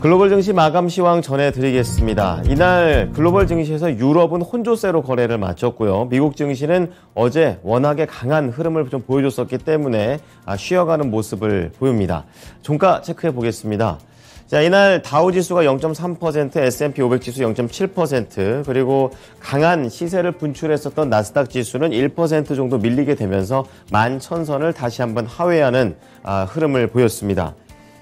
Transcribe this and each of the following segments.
글로벌 증시 마감 시황 전해드리겠습니다. 이날 글로벌 증시에서 유럽은 혼조세로 거래를 마쳤고요. 미국 증시는 어제 워낙에 강한 흐름을 좀 보여줬었기 때문에 쉬어가는 모습을 보입니다. 종가 체크해 보겠습니다. 자, 이날 다우지수가 0.3%, S&P 500 지수 0.7%, 그리고 강한 시세를 분출했었던 나스닥 지수는 1% 정도 밀리게 되면서 11,000선을 다시 한번 하회하는 흐름을 보였습니다.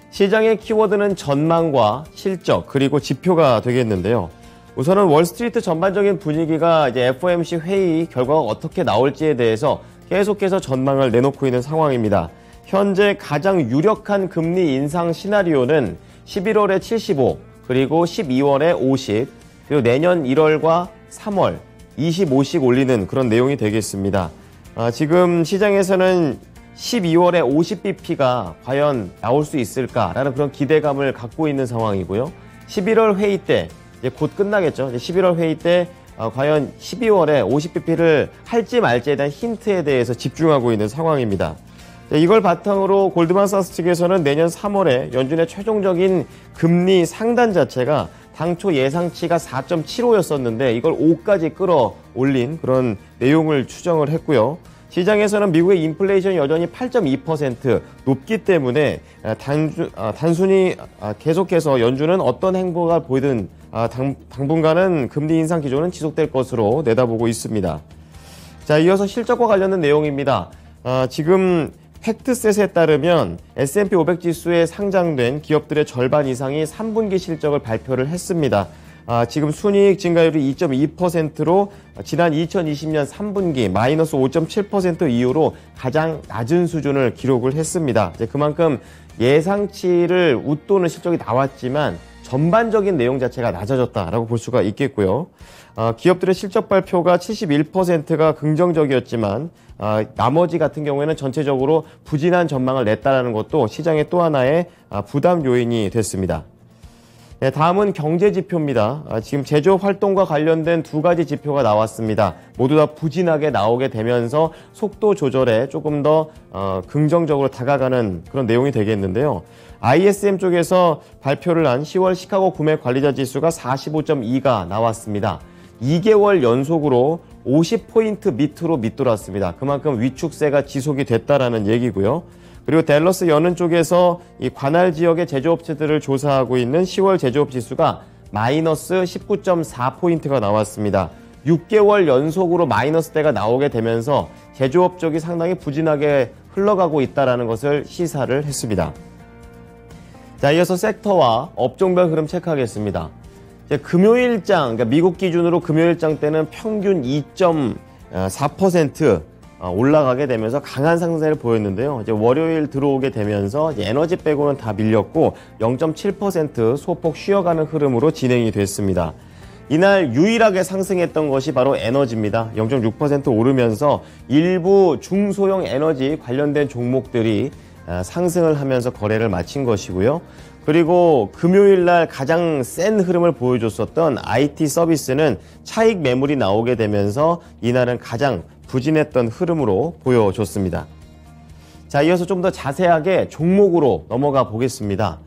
시장의 키워드는 전망과 실적 그리고 지표가 되겠는데요. 우선은 월스트리트 전반적인 분위기가 이제 FOMC 회의 결과가 어떻게 나올지에 대해서 계속해서 전망을 내놓고 있는 상황입니다. 현재 가장 유력한 금리 인상 시나리오는 11월에 75, 그리고 12월에 50, 그리고 내년 1월과 3월 25씩 올리는 그런 내용이 되겠습니다. 지금 시장에서는 12월에 50bp가 과연 나올 수 있을까라는 그런 기대감을 갖고 있는 상황이고요. 11월 회의 때, 이제 곧 끝나겠죠. 11월 회의 때 과연 12월에 50bp를 할지 말지에 대한 힌트에 대해서 집중하고 있는 상황입니다. 이걸 바탕으로 골드만삭스 측에서는 내년 3월에 연준의 최종적인 금리 상단 자체가 당초 예상치가 4.75였었는데 이걸 5까지 끌어올린 그런 내용을 추정을 했고요. 시장에서는 미국의 인플레이션이 여전히 8.2% 높기 때문에 단순히 계속해서 연준은 어떤 행보가 보이든 당분간은 금리 인상 기조는 지속될 것으로 내다보고 있습니다. 자, 이어서 실적과 관련된 내용입니다. 지금 팩트셋에 따르면 S&P 500 지수에 상장된 기업들의 절반 이상이 3분기 실적을 발표를 했습니다. 지금 순이익 증가율이 2.2%로 지난 2020년 3분기 마이너스 5.7% 이후로 가장 낮은 수준을 기록을 했습니다. 이제 그만큼 예상치를 웃도는 실적이 나왔지만 전반적인 내용 자체가 낮아졌다라고 볼 수가 있겠고요. 기업들의 실적 발표가 71%가 긍정적이었지만 나머지 같은 경우에는 전체적으로 부진한 전망을 냈다는 것도 시장의 또 하나의 부담 요인이 됐습니다. 네, 다음은 경제 지표입니다. 지금 제조업 활동과 관련된 두 가지 지표가 나왔습니다. 모두 다 부진하게 나오게 되면서 속도 조절에 조금 더 긍정적으로 다가가는 그런 내용이 되겠는데요. ISM 쪽에서 발표를 한 10월 시카고 구매 관리자 지수가 45.2가 나왔습니다. 2개월 연속으로 50포인트 밑으로 밑돌았습니다. 그만큼 위축세가 지속이 됐다라는 얘기고요. 그리고 댈러스 연은 쪽에서 이 관할 지역의 제조업체들을 조사하고 있는 10월 제조업 지수가 마이너스 19.4포인트가 나왔습니다. 6개월 연속으로 마이너스대가 나오게 되면서 제조업 쪽이 상당히 부진하게 흘러가고 있다는 것을 시사를 했습니다. 자, 이어서 섹터와 업종별 흐름 체크하겠습니다. 금요일장, 그러니까 미국 기준으로 금요일장 때는 평균 2.4% 올라가게 되면서 강한 상승세를 보였는데요. 이제 월요일 들어오게 되면서 이제 에너지 빼고는 다 밀렸고 0.7% 소폭 쉬어가는 흐름으로 진행이 됐습니다. 이날 유일하게 상승했던 것이 바로 에너지입니다. 0.6% 오르면서 일부 중소형 에너지 관련된 종목들이 상승을 하면서 거래를 마친 것이고요. 그리고 금요일날 가장 센 흐름을 보여줬었던 IT 서비스는 차익 매물이 나오게 되면서 이날은 가장 부진했던 흐름으로 보여줬습니다. 자, 이어서 좀 더 자세하게 종목으로 넘어가 보겠습니다.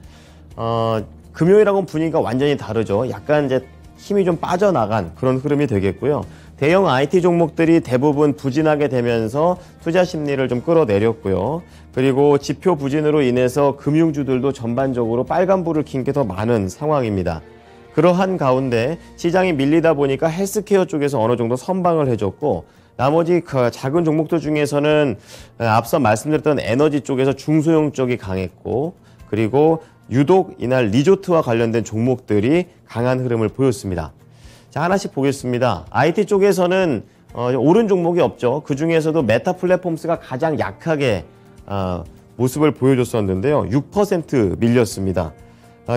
금요일하고는 분위기가 완전히 다르죠. 약간 이제 힘이 좀 빠져나간 그런 흐름이 되겠고요. 대형 IT 종목들이 대부분 부진하게 되면서 투자 심리를 좀 끌어내렸고요. 그리고 지표 부진으로 인해서 금융주들도 전반적으로 빨간불을 킨 게 더 많은 상황입니다. 그러한 가운데 시장이 밀리다 보니까 헬스케어 쪽에서 어느 정도 선방을 해줬고 나머지 작은 종목들 중에서는 앞서 말씀드렸던 에너지 쪽에서 중소형 쪽이 강했고 그리고 유독 이날 리조트와 관련된 종목들이 강한 흐름을 보였습니다. 자, 하나씩 보겠습니다. IT 쪽에서는 오른 종목이 없죠. 그 중에서도 메타 플랫폼스가 가장 약하게 모습을 보여줬었는데요. 6% 밀렸습니다.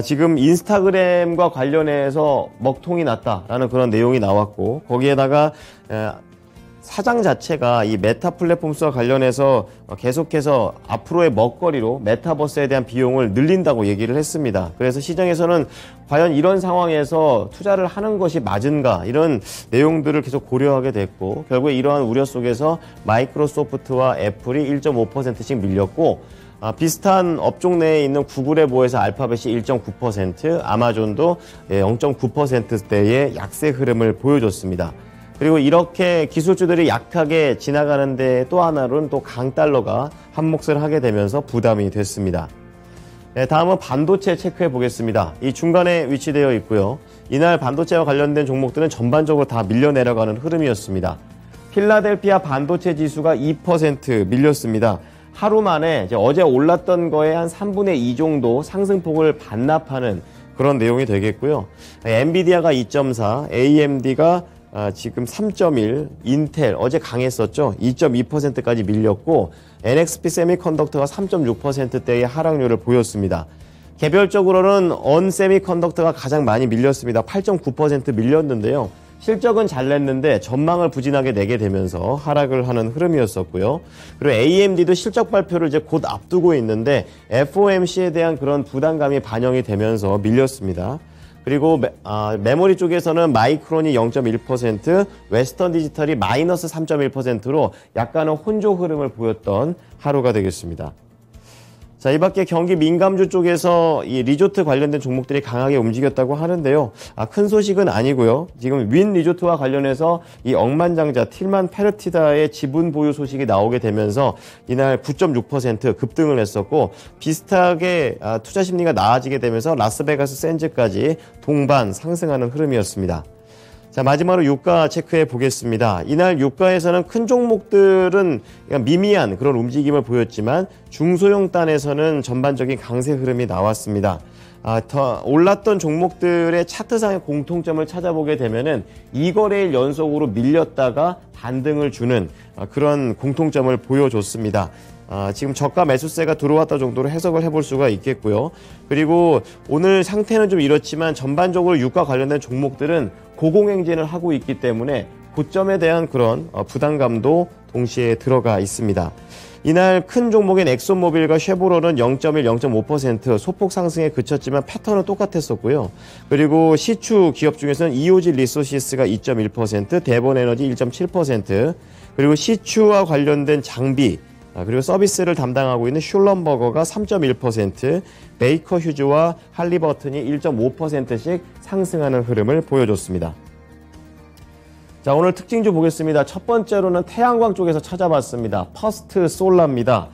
지금 인스타그램과 관련해서 먹통이 났다라는 그런 내용이 나왔고 거기에다가 사장 자체가 이 메타 플랫폼스와 관련해서 계속해서 앞으로의 먹거리로 메타버스에 대한 비용을 늘린다고 얘기를 했습니다. 그래서 시장에서는 과연 이런 상황에서 투자를 하는 것이 맞은가 이런 내용들을 계속 고려하게 됐고 결국에 이러한 우려 속에서 마이크로소프트와 애플이 1.5%씩 밀렸고 비슷한 업종 내에 있는 구글에 비해서 알파벳이 1.9%, 아마존도 0.9%대의 약세 흐름을 보여줬습니다. 그리고 이렇게 기술주들이 약하게 지나가는 데 또 하나로는 또 강달러가 한몫을 하게 되면서 부담이 됐습니다. 네, 다음은 반도체 체크해 보겠습니다. 이 중간에 위치되어 있고요. 이날 반도체와 관련된 종목들은 전반적으로 다 밀려 내려가는 흐름이었습니다. 필라델피아 반도체 지수가 2% 밀렸습니다. 하루 만에 어제 올랐던 거에 한 3분의 2 정도 상승폭을 반납하는 그런 내용이 되겠고요. 엔비디아가 2.4, AMD가 지금 3.1, 인텔 어제 강했었죠. 2.2%까지 밀렸고 NXP 세미컨덕터가 3.6%대의 하락률을 보였습니다. 개별적으로는 언 세미컨덕터가 가장 많이 밀렸습니다. 8.9% 밀렸는데요. 실적은 잘 냈는데 전망을 부진하게 내게 되면서 하락을 하는 흐름이었었고요. 그리고 AMD도 실적 발표를 이제 곧 앞두고 있는데 FOMC에 대한 그런 부담감이 반영이 되면서 밀렸습니다. 그리고 메모리 쪽에서는 마이크론이 0.1%, 웨스턴 디지털이 마이너스 3.1%로 약간은 혼조 흐름을 보였던 하루가 되겠습니다. 자, 이 밖에 경기 민감주 쪽에서 이 리조트 관련된 종목들이 강하게 움직였다고 하는데요. 큰 소식은 아니고요. 지금 윈 리조트와 관련해서 이 억만장자 틸만 페르티다의 지분 보유 소식이 나오게 되면서 이날 9.6% 급등을 했었고 비슷하게 투자 심리가 나아지게 되면서 라스베가스 샌즈까지 동반 상승하는 흐름이었습니다. 자, 마지막으로 유가 체크해 보겠습니다. 이날 유가에서는 큰 종목들은 미미한 그런 움직임을 보였지만 중소형 단에서는 전반적인 강세 흐름이 나왔습니다. 더 올랐던 종목들의 차트상의 공통점을 찾아보게 되면은 2거래일 연속으로 밀렸다가 반등을 주는 그런 공통점을 보여줬습니다. 지금 저가 매수세가 들어왔다 정도로 해석을 해볼 수가 있겠고요. 그리고 오늘 상태는 좀 이렇지만 전반적으로 유가 관련된 종목들은 고공행진을 하고 있기 때문에 고점에 대한 그런 부담감도 동시에 들어가 있습니다. 이날 큰 종목인 엑소모빌과 쉐보론은 0.1, 0.5% 소폭 상승에 그쳤지만 패턴은 똑같았었고요. 그리고 시추 기업 중에서는 이오지 리소시스가 2.1%, 대본에너지 1.7%, 그리고 시추와 관련된 장비, 그리고 서비스를 담당하고 있는 슐럼버거가 3.1%, 베이커 휴즈와 할리버튼이 1.5%씩 상승하는 흐름을 보여줬습니다. 자, 오늘 특징주 보겠습니다. 첫 번째로는 태양광 쪽에서 찾아봤습니다. 퍼스트 솔라입니다.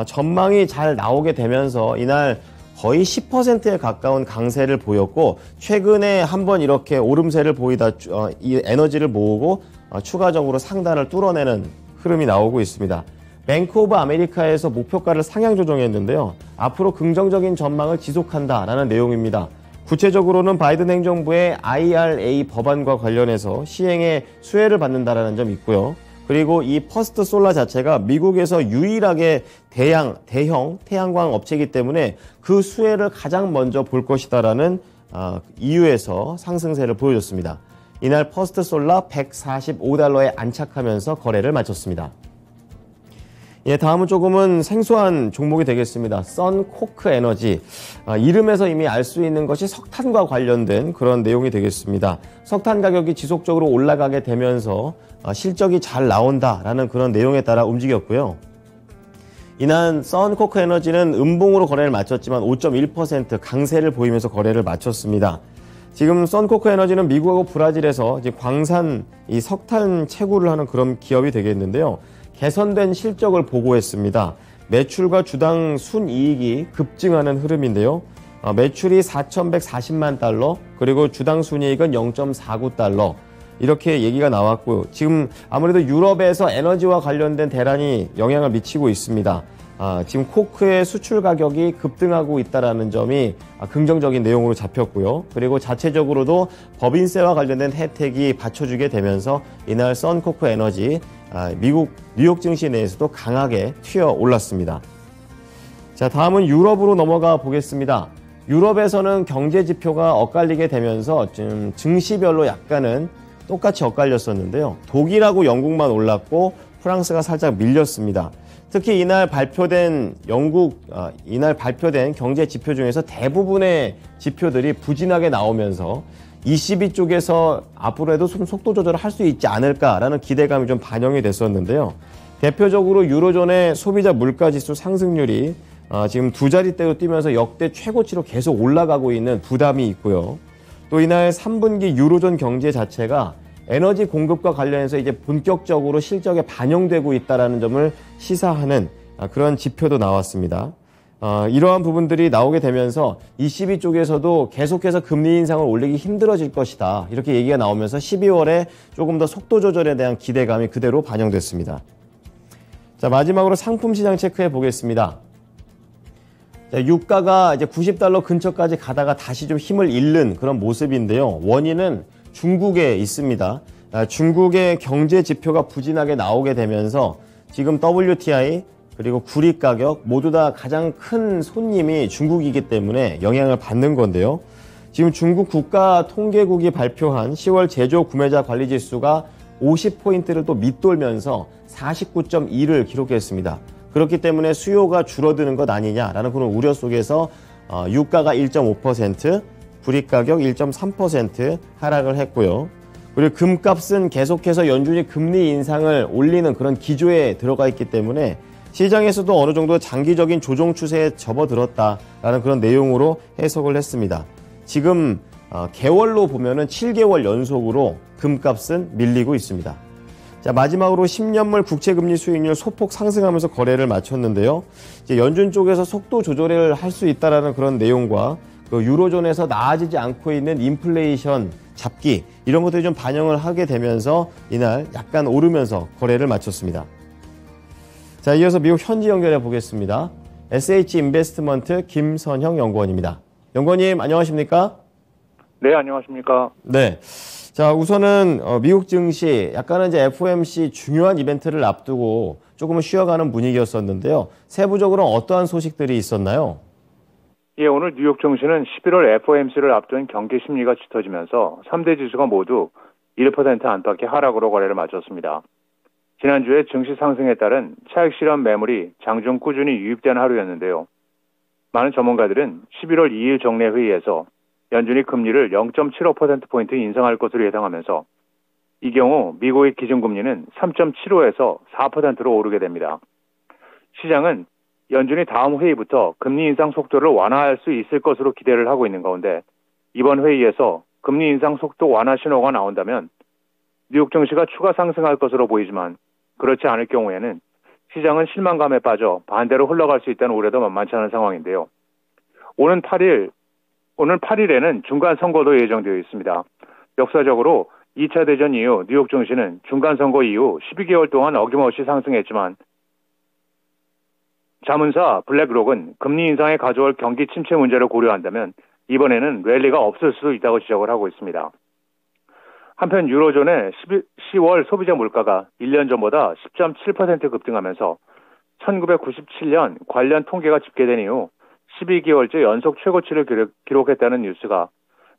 전망이 잘 나오게 되면서 이날 거의 10%에 가까운 강세를 보였고 최근에 한번 이렇게 오름세를 보이다 이 에너지를 모으고 추가적으로 상단을 뚫어내는 흐름이 나오고 있습니다. 뱅크 오브 아메리카에서 목표가를 상향 조정했는데요. 앞으로 긍정적인 전망을 지속한다라는 내용입니다. 구체적으로는 바이든 행정부의 IRA 법안과 관련해서 시행에 수혜를 받는다라는 점이 있고요. 그리고 이 퍼스트 솔라 자체가 미국에서 유일하게 대형 태양광 업체이기 때문에 그 수혜를 가장 먼저 볼 것이다라는 이유에서 상승세를 보여줬습니다. 이날 퍼스트 솔라 145달러에 안착하면서 거래를 마쳤습니다. 예, 다음은 조금은 생소한 종목이 되겠습니다. 썬코크 에너지. 이름에서 이미 알 수 있는 것이 석탄과 관련된 그런 내용이 되겠습니다. 석탄 가격이 지속적으로 올라가게 되면서 실적이 잘 나온다라는 그런 내용에 따라 움직였고요. 이날 썬코크 에너지는 음봉으로 거래를 마쳤지만 5.1% 강세를 보이면서 거래를 마쳤습니다. 지금 썬코크 에너지는 미국하고 브라질에서 이제 광산 이 석탄 채굴을 하는 그런 기업이 되겠는데요. 개선된 실적을 보고했습니다. 매출과 주당 순이익이 급증하는 흐름인데요. 매출이 4,140만 달러, 그리고 주당 순이익은 0.49달러. 이렇게 얘기가 나왔고요. 지금 아무래도 유럽에서 에너지와 관련된 대란이 영향을 미치고 있습니다. 지금 코크의 수출 가격이 급등하고 있다는 점이 긍정적인 내용으로 잡혔고요. 그리고 자체적으로도 법인세와 관련된 혜택이 받쳐주게 되면서 이날 썬코크 에너지 미국 뉴욕 증시 내에서도 강하게 튀어 올랐습니다. 자, 다음은 유럽으로 넘어가 보겠습니다. 유럽에서는 경제 지표가 엇갈리게 되면서 좀 증시별로 약간은 똑같이 엇갈렸었는데요. 독일하고 영국만 올랐고 프랑스가 살짝 밀렸습니다. 특히 이날 발표된 경제 지표 중에서 대부분의 지표들이 부진하게 나오면서 ECB 쪽에서 앞으로도 좀 속도 조절을 할 수 있지 않을까라는 기대감이 좀 반영이 됐었는데요. 대표적으로 유로존의 소비자 물가지수 상승률이 지금 두 자릿대로 뛰면서 역대 최고치로 계속 올라가고 있는 부담이 있고요. 또 이날 3분기 유로존 경제 자체가 에너지 공급과 관련해서 이제 본격적으로 실적에 반영되고 있다는 점을 시사하는 그런 지표도 나왔습니다. 이러한 부분들이 나오게 되면서 ECB 쪽에서도 계속해서 금리 인상을 올리기 힘들어질 것이다. 이렇게 얘기가 나오면서 12월에 조금 더 속도 조절에 대한 기대감이 그대로 반영됐습니다. 자, 마지막으로 상품 시장 체크해 보겠습니다. 자, 유가가 이제 $90 근처까지 가다가 다시 좀 힘을 잃는 그런 모습인데요. 원인은 중국에 있습니다. 중국의 경제 지표가 부진하게 나오게 되면서 지금 WTI 그리고 구리 가격 모두 다 가장 큰 손님이 중국이기 때문에 영향을 받는 건데요. 지금 중국 국가통계국이 발표한 10월 제조 구매자 관리 지수가 50포인트를 또 밑돌면서 49.2를 기록했습니다. 그렇기 때문에 수요가 줄어드는 것 아니냐라는 그런 우려 속에서 유가가 1.5%, 구리 가격 1.3% 하락을 했고요. 그리고 금값은 계속해서 연준이 금리 인상을 올리는 그런 기조에 들어가 있기 때문에 시장에서도 어느 정도 장기적인 조정 추세에 접어들었다라는 그런 내용으로 해석을 했습니다. 지금 개월로 보면은 7개월 연속으로 금값은 밀리고 있습니다. 자, 마지막으로 10년물 국채금리 수익률 소폭 상승하면서 거래를 마쳤는데요. 이제 연준 쪽에서 속도 조절을 할 수 있다라는 그런 내용과 그 유로존에서 나아지지 않고 있는 인플레이션 잡기 이런 것들이 좀 반영을 하게 되면서 이날 약간 오르면서 거래를 마쳤습니다. 자, 이어서 미국 현지 연결해 보겠습니다. SH 인베스트먼트 김선형 연구원입니다. 연구원님 안녕하십니까? 네, 안녕하십니까? 네. 자, 우선은 미국 증시 약간은 이제 FOMC 중요한 이벤트를 앞두고 조금은 쉬어가는 분위기였었는데요. 세부적으로 어떠한 소식들이 있었나요? 예, 오늘 뉴욕 증시는 11월 FOMC를 앞둔 경기 심리가 짙어지면서 3대 지수가 모두 1% 안팎의 하락으로 거래를 마쳤습니다. 지난주에 증시 상승에 따른 차익 실현 매물이 장중 꾸준히 유입된 하루였는데요. 많은 전문가들은 11월 2일 정례 회의에서 연준이 금리를 0.75%포인트 인상할 것으로 예상하면서 이 경우 미국의 기준금리는 3.75에서 4%로 오르게 됩니다. 시장은 연준이 다음 회의부터 금리 인상 속도를 완화할 수 있을 것으로 기대를 하고 있는 가운데 이번 회의에서 금리 인상 속도 완화 신호가 나온다면 뉴욕 증시가 추가 상승할 것으로 보이지만 그렇지 않을 경우에는 시장은 실망감에 빠져 반대로 흘러갈 수 있다는 우려도 만만치 않은 상황인데요. 오늘 8일에는 중간 선거도 예정되어 있습니다. 역사적으로 2차 대전 이후 뉴욕 증시는 중간 선거 이후 12개월 동안 어김없이 상승했지만 자문사 블랙록은 금리 인상에 가져올 경기 침체 문제를 고려한다면 이번에는 랠리가 없을 수도 있다고 지적을 하고 있습니다. 한편 유로존의 10월 소비자 물가가 1년 전보다 10.7% 급등하면서 1997년 관련 통계가 집계된 이후 12개월째 연속 최고치를 기록했다는 뉴스가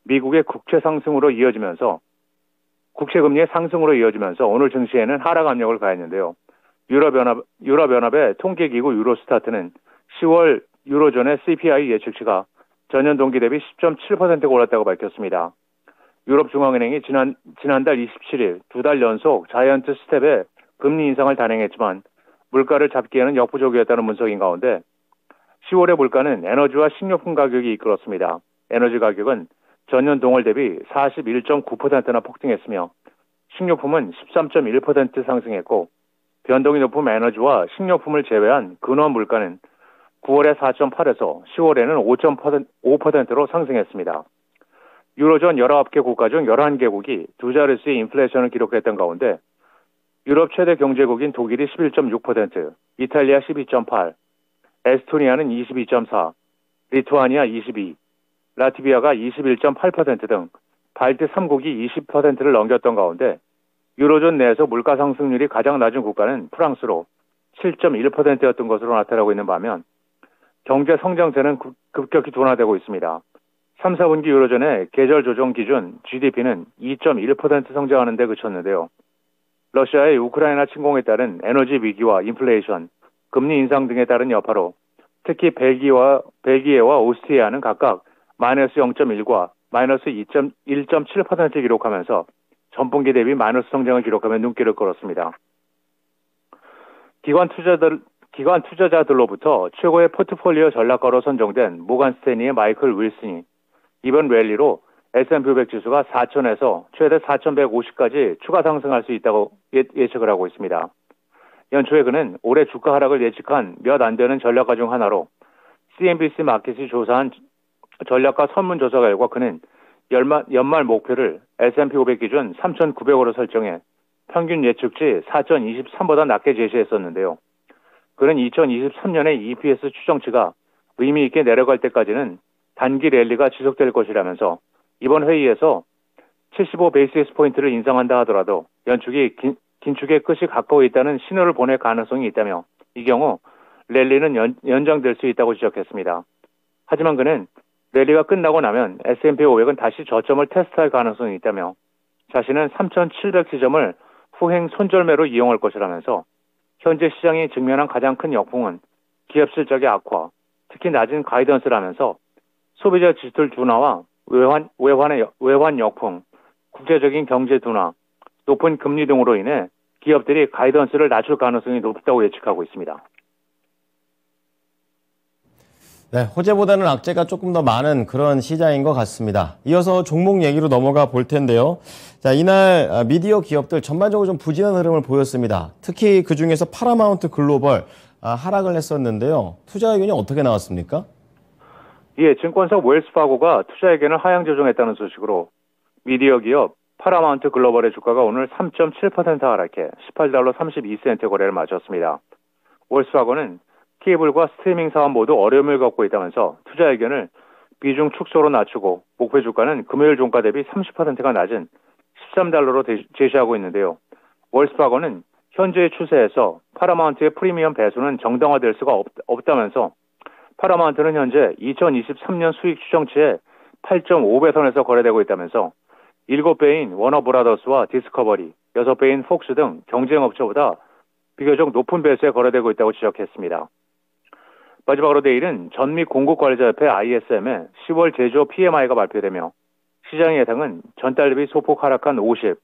미국의 국채 상승으로 이어지면서 국채금리의 상승으로 이어지면서 오늘 증시에는 하락 압력을 가했는데요. 유럽연합의 통계기구 유로스타트는 10월 유로존의 CPI 예측치가 전년 동기 대비 10.7%가 올랐다고 밝혔습니다. 유럽중앙은행이 지난달 27일 두 달 연속 자이언트 스텝의 금리 인상을 단행했지만 물가를 잡기에는 역부족이었다는 분석인 가운데 10월의 물가는 에너지와 식료품 가격이 이끌었습니다. 에너지 가격은 전년 동월 대비 41.9%나 폭등했으며 식료품은 13.1% 상승했고 변동이 높은 에너지와 식료품을 제외한 근원 물가는 9월에 4.8에서 10월에는 5.5%로 상승했습니다. 유로존 19개 국가 중 11개국이 두 자릿수의 인플레이션을 기록했던 가운데 유럽 최대 경제국인 독일이 11.6%, 이탈리아 12.8, 에스토니아는 22.4, 리투아니아 22, 라트비아가 21.8% 등 발트 3국이 20%를 넘겼던 가운데 유로존 내에서 물가 상승률이 가장 낮은 국가는 프랑스로 7.1%였던 것으로 나타나고 있는 반면 경제 성장세는 급격히 둔화되고 있습니다. 3, 4분기 유로존의 계절 조정 기준 GDP는 2.1% 성장하는 데 그쳤는데요. 러시아의 우크라이나 침공에 따른 에너지 위기와 인플레이션, 금리 인상 등에 따른 여파로 특히 벨기에와 오스트리아는 각각 마이너스 0.1과 마이너스 1.7%를 기록하면서 전분기 대비 마이너스 성장을 기록하며 눈길을 끌었습니다. 기관 투자자들로부터 최고의 포트폴리오 전략가로 선정된 모간 스탠리의 마이클 윌슨이 이번 랠리로 S&P 500 지수가 4,000에서 최대 4,150까지 추가 상승할 수 있다고 예측을 하고 있습니다. 연초에 그는 올해 주가 하락을 예측한 몇 안 되는 전략가 중 하나로 CNBC 마켓이 조사한 전략가 설문조사 결과 그는 연말 목표를 S&P 500 기준 3,900으로 설정해 평균 예측치 4,023보다 낮게 제시했었는데요. 그는 2023년의 EPS 추정치가 의미 있게 내려갈 때까지는 단기 랠리가 지속될 것이라면서 이번 회의에서 75 베이시스 포인트를 인상한다 하더라도 연축이 긴축의 끝이 가까워 있다는 신호를 보낼 가능성이 있다며 이 경우 랠리는 연장될 수 있다고 지적했습니다. 하지만 그는 랠리가 끝나고 나면 S&P 500은 다시 저점을 테스트할 가능성이 있다며 자신은 3,700지점을 후행 손절매로 이용할 것이라면서 현재 시장이 직면한 가장 큰 역풍은 기업 실적의 악화, 특히 낮은 가이던스라면서 소비자 지출 둔화와 외환 역풍, 국제적인 경제 둔화, 높은 금리 등으로 인해 기업들이 가이던스를 낮출 가능성이 높다고 예측하고 있습니다. 네, 호재보다는 악재가 조금 더 많은 그런 시장인 것 같습니다. 이어서 종목 얘기로 넘어가 볼 텐데요. 자, 이날 미디어 기업들 전반적으로 좀 부진한 흐름을 보였습니다. 특히 그중에서 파라마운트 글로벌 하락을 했었는데요. 투자 의견이 어떻게 나왔습니까? 예, 증권사 웰스파고가 투자 의견을 하향 조정했다는 소식으로 미디어 기업 파라마운트 글로벌의 주가가 오늘 3.7% 하락해 $18 32센트 거래를 마쳤습니다. 웰스파고는 케이블과 스트리밍 사업 모두 어려움을 겪고 있다면서 투자 의견을 비중 축소로 낮추고 목표 주가는 금요일 종가 대비 30%가 낮은 $13로 제시하고 있는데요. 월스파거는 현재의 추세에서 파라마운트의 프리미엄 배수는 정당화될 수가 없다면서 파라마운트는 현재 2023년 수익 추정치의 8.5배 선에서 거래되고 있다면서 7배인 워너브라더스와 디스커버리, 6배인 폭스 등 경쟁업체보다 비교적 높은 배수에 거래되고 있다고 지적했습니다. 마지막으로 내일은 전미 공급관리자협회 ISM의 10월 제조 PMI가 발표되며 시장 예상은 전달 대비 소폭 하락한 50.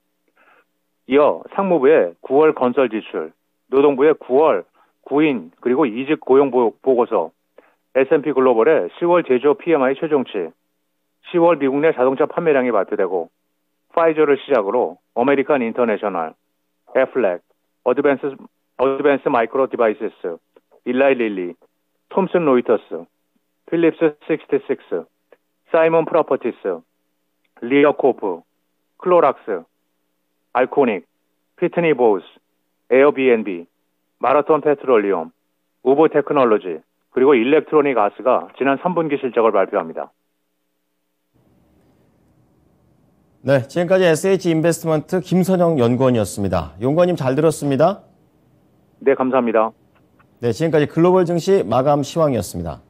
이어 상무부의 9월 건설 지출, 노동부의 9월 구인 그리고 이직 고용 보고서, S&P 글로벌의 10월 제조 PMI 최종치, 10월 미국 내 자동차 판매량이 발표되고 파이저를 시작으로 어메리칸 인터내셔널, 애플렉, 어드밴스 마이크로 디바이시스, 일라이 릴리, 톰슨 로이터스, 필립스 66, 사이먼 프로퍼티스, 리어코프, 클로락스, 알코닉, 피트니 보우스, 에어비앤비, 마라톤 페트롤리움, 우보 테크놀로지, 그리고 일렉트로닉 아스가 지난 3분기 실적을 발표합니다. 네, 지금까지 SH인베스트먼트 김선영 연구원이었습니다. 연구원님 잘 들었습니다. 네, 감사합니다. 네, 지금까지 글로벌 증시 마감 시황이었습니다.